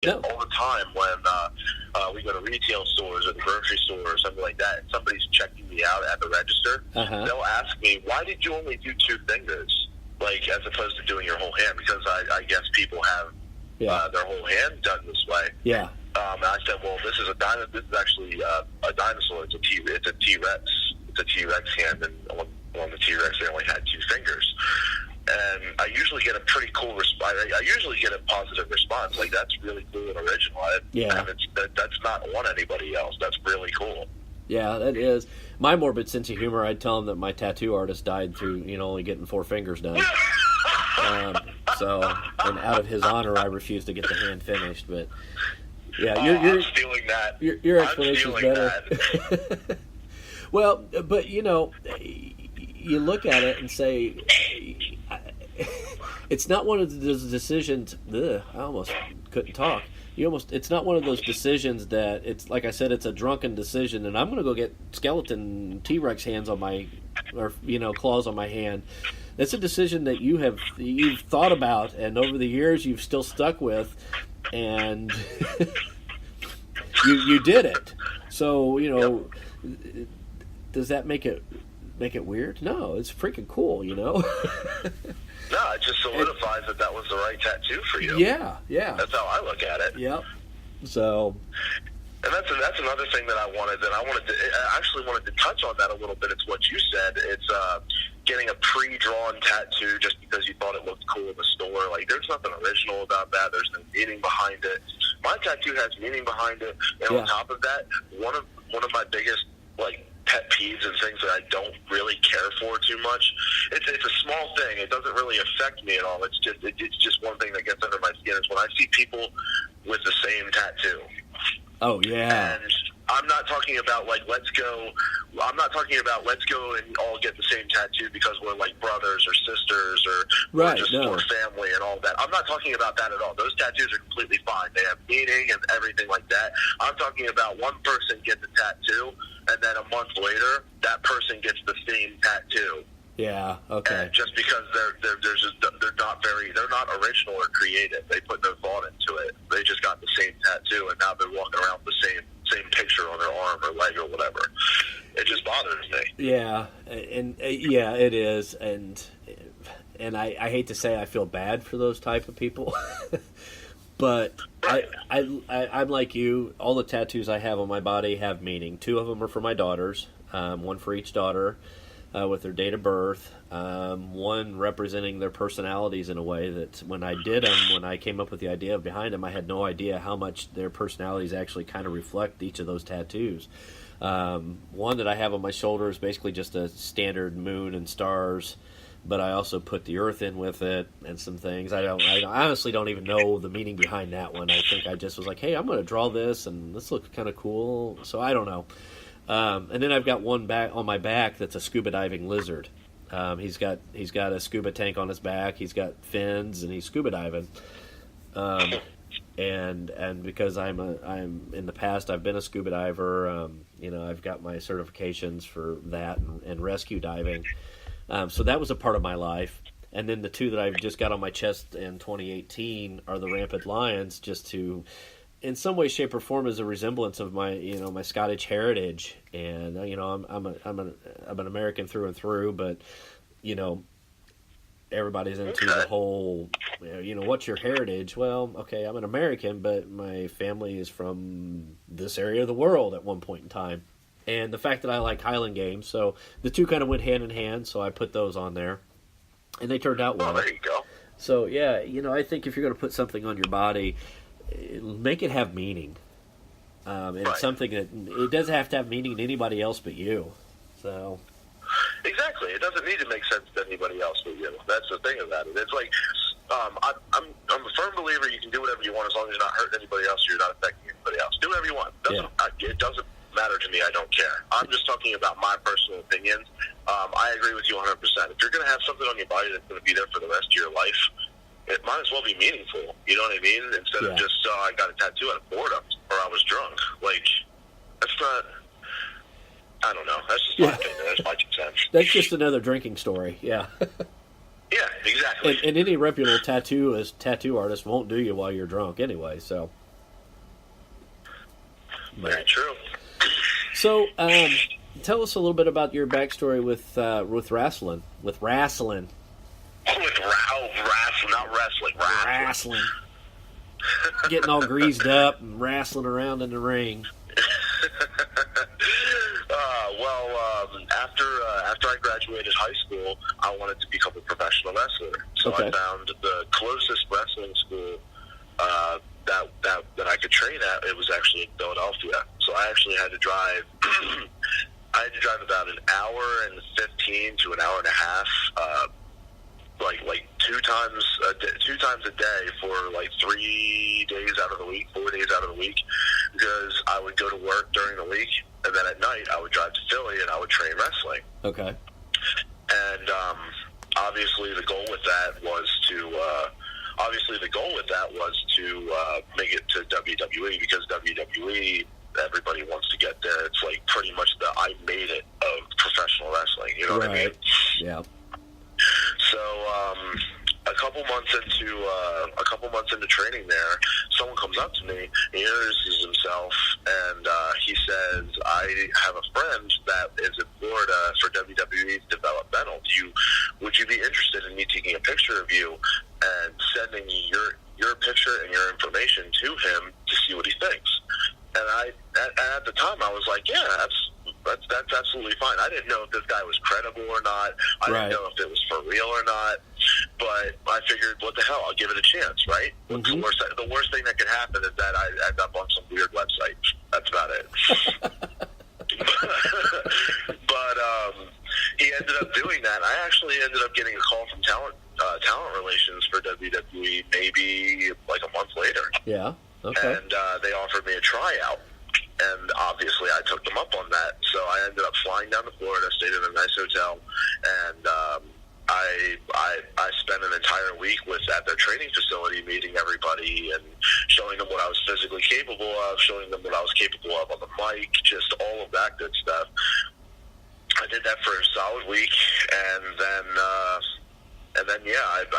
No. All the time when we go to retail stores or the grocery store or something like that, and somebody's checking me out at the register, they'll ask me, why did you only do 2 fingers, like, as opposed to doing your whole hand? Because I guess people have their whole hand done this way. Yeah. And I said, well, this is actually a dinosaur. It's a T-Rex. It's a T-Rex hand, and on the T-Rex, they only had 2 fingers. And I usually get a pretty cool response. I usually get a positive response. Like, that's really cool and original. That's not on anybody else. That's really cool. Yeah, that is. My morbid sense of humor, I'd tell him that my tattoo artist died through, only getting 4 fingers done. And out of his honor, I refused to get the hand finished. But, yeah, I'm stealing that. Your explanation's better. Well, but, you look at it and say, it's not one of those decisions. I almost couldn't talk. It's not one of those decisions that it's like I said. It's a drunken decision, and I'm going to go get skeleton T-Rex hands on my, or claws on my hand. It's a decision that you've thought about, and over the years you've still stuck with, and you did it. So does that make it weird? No, it's freaking cool. No, it just solidifies that was the right tattoo for you. Yeah. That's how I look at it. Yep. So, and that's another thing that I actually wanted to touch on that a little bit. It's what you said. It's getting a pre-drawn tattoo just because you thought it looked cool in the store. Like, there's nothing original about that. There's no meaning behind it. My tattoo has meaning behind it, and on top of that, one of my biggest pet peeves and things that I don't really care for too much. It's a small thing. It doesn't really affect me at all. It's just one thing that gets under my skin is when I see people with the same tattoo. Oh yeah. And I'm not talking about let's go and all get the same tattoo because we're like brothers or sisters or we're just for family and all that. I'm not talking about that at all. Those tattoos are completely fine. They have meaning and everything like that. I'm talking about one person gets a tattoo and then a month later that person gets the same tattoo. Yeah. Okay. And just because they're not original or creative. They put no thought into it. They just got the same tattoo and now they're walking around with the same picture on their arm or leg or whatever. It just bothers me. Yeah, and it is, and I hate to say I feel bad for those type of people, but I'm like you. All the tattoos I have on my body have meaning. 2 of them are for my daughters, one for each daughter, with their date of birth, one representing their personalities in a way that when I did them, when I came up with the idea behind them, I had no idea how much their personalities actually kind of reflect each of those tattoos. One that I have on my shoulder is basically just a standard moon and stars, but I also put the earth in with it and some things. I honestly don't even know the meaning behind that one. I think I just was like, hey, I'm going to draw this, and this looks kind of cool. So I don't know. And then I've got one back on my back that's a scuba diving lizard. He's got a scuba tank on his back. He's got fins, and he's scuba diving. And because I'm in the past I've been a scuba diver. I've got my certifications for that and rescue diving. So that was a part of my life. And then the 2 that I've just got on my chest in 2018 are the rampant lions, just to, in some way, shape, or form, as a resemblance of my, my Scottish heritage. And I'm an American through and through, but everybody's into the whole, what's your heritage? Well, okay, I'm an American, but my family is from this area of the world at one point in time. And the fact that I like Highland games, so the 2 kind of went hand in hand, so I put those on there. And they turned out well. Oh, there you go. So, yeah, I think if you're going to put something on your body, make it have meaning. And something that, it doesn't have to have meaning to anybody else but you. So... Exactly. It doesn't need to make sense to anybody else but you. That's the thing about it. It's like, I'm a firm believer you can do whatever you want as long as you're not hurting anybody else or you're not affecting anybody else. Do whatever you want. It doesn't matter to me. I don't care. I'm just talking about my personal opinions. I agree with you 100%. If you're going to have something on your body that's going to be there for the rest of your life, it might as well be meaningful. You know what I mean? Instead of just, I got a tattoo out of boredom or I was drunk. Like, that's not... I don't know. That's just my opinion. That's my 2 cents. That's just another drinking story. Yeah. Yeah, exactly. And any reputable tattoo artist won't do you while you're drunk anyway. So. Very true. So, tell us a little bit about your backstory with wrestling. With wrestling. Not wrestling. Wrestling. Getting all greased up and wrestling around in the ring. After I graduated high school, I wanted to become a professional wrestler. So I found the closest wrestling school that I could train at. It was actually in Philadelphia. So I actually had to drive. I had to drive about an hour and 15 to an hour and a half, like two times a day for like 3 days out of the week, 4 days out of the week, because I would go to work during the week, and then at night I would drive to Philly and I would train wrestling. Okay. And obviously the goal with that was to make it to WWE, because WWE, everybody wants to get there. It's like pretty much the I made it of professional wrestling. You know what I mean? Yeah. So a couple months into training there, someone comes up to me, he introduces himself, and he says, "I have a friend that is in Florida for WWE's developmental. Would you be interested in me taking a picture of you and sending your picture and your information to him to see what he thinks?" And at the time, I was like, "Yeah, that's absolutely fine." I didn't know if this guy was credible or not. I didn't know if it was for real or not. But I figured, what the hell? I'll give it a chance, right? Mm-hmm. The worst thing that could happen is that I end up on some weird website. That's about it. But he ended up doing that. I actually ended up getting a call from talent relations for WWE maybe like a month later. Yeah. Okay. And they offered me a tryout. And obviously I took them up on that. So I ended up flying down to Florida, stayed in a nice hotel, and I spent an entire week at their training facility, meeting everybody and showing them what I was physically capable of, showing them what I was capable of on the mic, just all of that good stuff. I did that for a solid week, and then I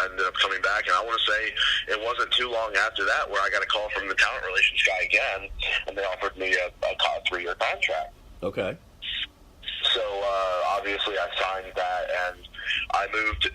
ended up coming back, and I want to say it wasn't too long after that where I got a call from the talent relations guy again, and they offered me a 3-year contract. Okay. So obviously I signed that, and I moved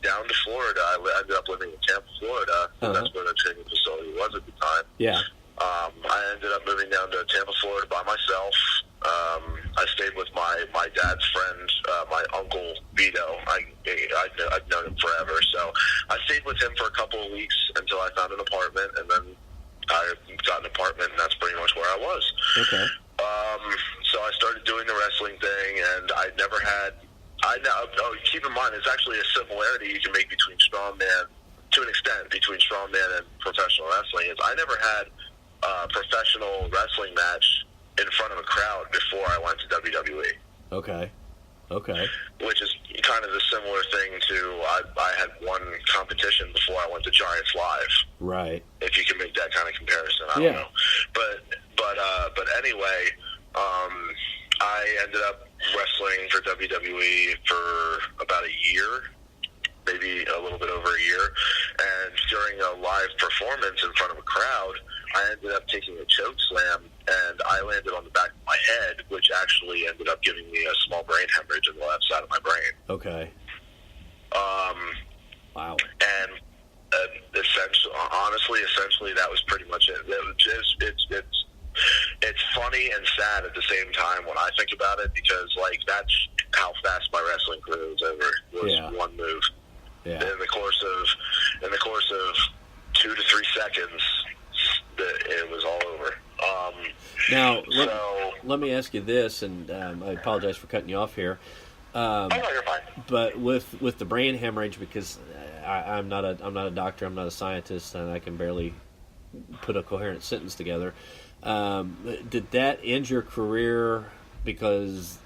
down to Florida. I ended up living in Tampa, Florida. Uh-huh. That's where the training facility was at the time. Yeah. I ended up moving down to Tampa, Florida by myself. I stayed with my dad's friend, my uncle Vito. I'd known him forever, so I stayed with him for a couple of weeks until I found an apartment, and then I got an apartment, and that's pretty much where I was. Okay. So I started doing the wrestling thing, and I never had. Keep in mind, it's actually a similarity you can make between strongman, to an extent, between strongman and professional wrestling. Is I never had a professional wrestling match in front of a crowd before I went to WWE. Okay. Which is kind of the similar thing to I had one competition before I went to Giants Live. Right. If you can make that kind of comparison, I don't know. But anyway, I ended up wrestling for WWE for about a year, maybe a little bit over a year, and during a live performance in front of a crowd, I ended up taking a choke slam, and I landed on the back of my head, which actually ended up giving me a small brain hemorrhage in the left side of my brain. Okay. Wow. And essentially, that was pretty much it. It's funny and sad at the same time when I think about it, because that's how fast my wrestling career was over. Was one move. Yeah. In the course of 2 to 3 seconds, it was all over. Now, let me ask you this, and I apologize for cutting you off here. No, you're fine. But with the brain hemorrhage, because I'm not a doctor, I'm not a scientist, and I can barely put a coherent sentence together. Did that end your career because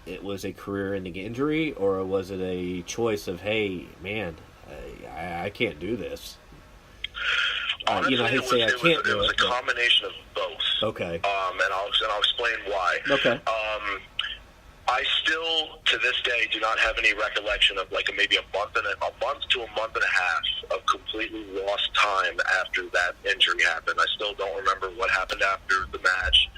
it was a career-ending injury, or was it a choice of, hey, man, I can't do this? Honestly, I hate to say I can't do it. It was a combination of both. Okay. And I'll explain why. Okay. I still, to this day, do not have any recollection of maybe a month to a month and a half of completely lost time after that injury happened. I still don't remember what happened after the match.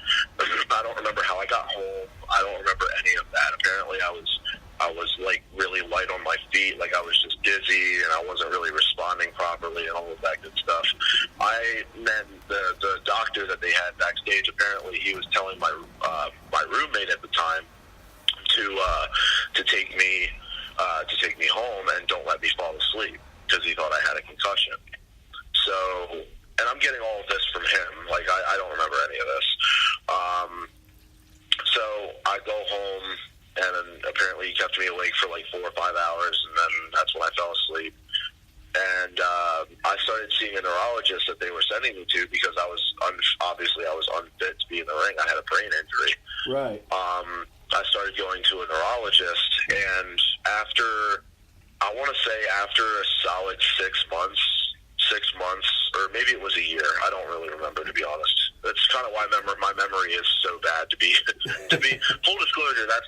and the doctor that they had backstage, apparently he was telling my roommate at the time to take me home and don't let me fall asleep because he thought I had a concussion. So, and I'm getting all of this from him. Like, I don't remember any of this. So I go home, and then apparently he kept me awake for like 4 or 5 hours, and then that's when I fell asleep. And I started seeing a neurologist that they were sending me to because I was obviously unfit to be in the ring. I had a brain injury. Right. I started going to a neurologist, and after a solid 6 months, or maybe it was a year. I don't really remember, to be honest. That's kind of why my memory is so bad. To be full disclosure, that's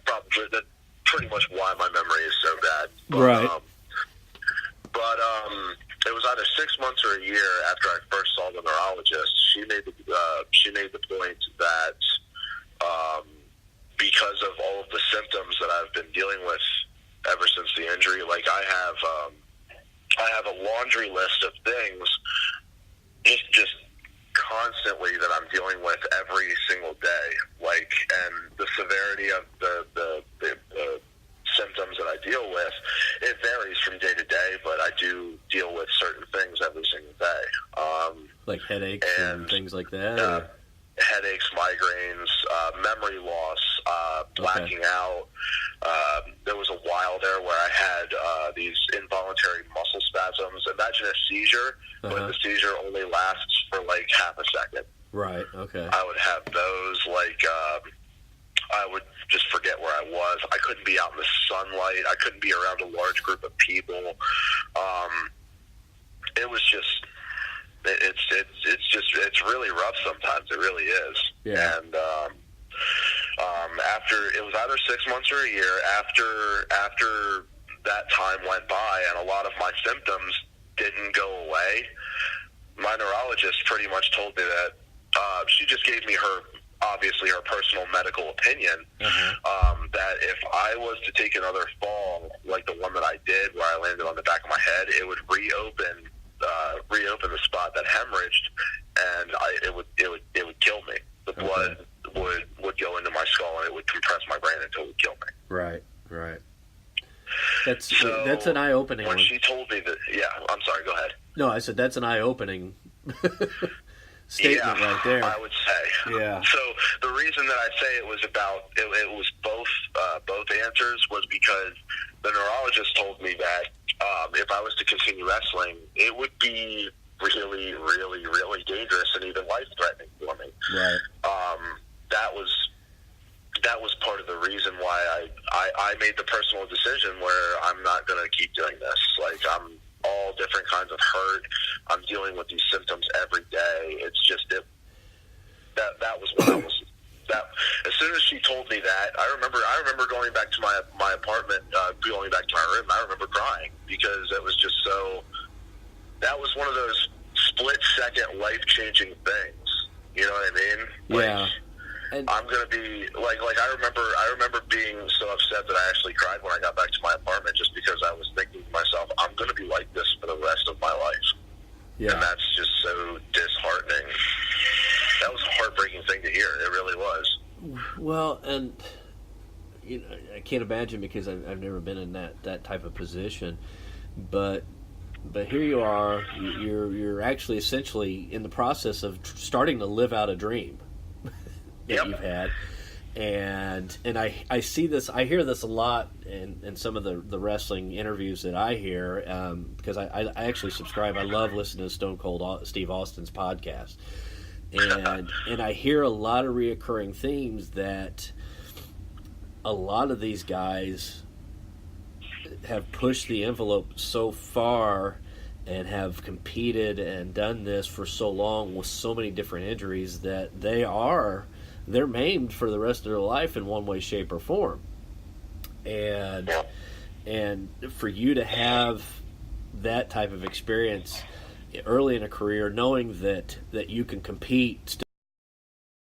pretty much why my memory is so bad. But, right. But it was either 6 months or a year after I first saw the neurologist. She made the point that because of all of the symptoms that I've been dealing with ever since the injury, like I have a laundry list of things just constantly that I'm dealing with every single day. Like, and the severity of the symptoms that I deal with, it varies from day to day, but I do deal with certain things every single day. Like headaches and things like that? Headaches, migraines, memory loss, blacking out. There was a while there where I had these involuntary muscle spasms. Imagine a seizure, but the seizure only lasts for like half a second. Right, okay. I would have those, like, I would just forget where I was. I couldn't be out in the sunlight. I couldn't be around a large group of people. It was just... It's really rough sometimes. It really is. Yeah. And after, it was either 6 months or a year after that time went by and a lot of my symptoms didn't go away, my neurologist pretty much told me that she just gave me her personal medical opinion, that if I was to take another fall like the one that I did where I landed on the back of my head, it would reopen the spot that hemorrhaged, and it would kill me. The blood would go into my skull, and it would compress my brain until it would kill me. Right. That's an eye-opening when one. She told me that, I'm sorry, go ahead. No, I said that's an eye-opening statement right there. I would say. Yeah. So the reason that I say it was both answers was because the neurologist told me that if I was to continue wrestling, it would be really, really, really dangerous and even life-threatening for me. Right. That was part of the reason why I made the personal decision where I'm not going to keep doing this. Like, I'm all different kinds of hurt. I'm dealing with these symptoms every day. It's just that was when I was that. As soon as she told me that, I remember going back to my apartment, going back to my room. I remember crying because it was just so. That was one of those split-second life-changing things. You know what I mean? Yeah. And I'm gonna be like I remember being so upset that I actually cried when I got back to my apartment just because I was thinking to myself, I'm gonna be like this for the rest of my life. Yeah. And that's just so disheartening. That was a heartbreaking thing to hear. It really was. Well, and I can't imagine because I've never been in that type of position, but here you are. You're actually essentially in the process of starting to live out a dream that you've had, and I see this. I hear this a lot in some of the wrestling interviews that I hear because I actually subscribe. I love listening to Stone Cold Steve Austin's podcast, and I hear a lot of reoccurring themes that a lot of these guys have pushed the envelope so far and have competed and done this for so long with so many different injuries that they're maimed for the rest of their life in one way, shape, or form. And for you to have that type of experience early in a career, knowing that you can compete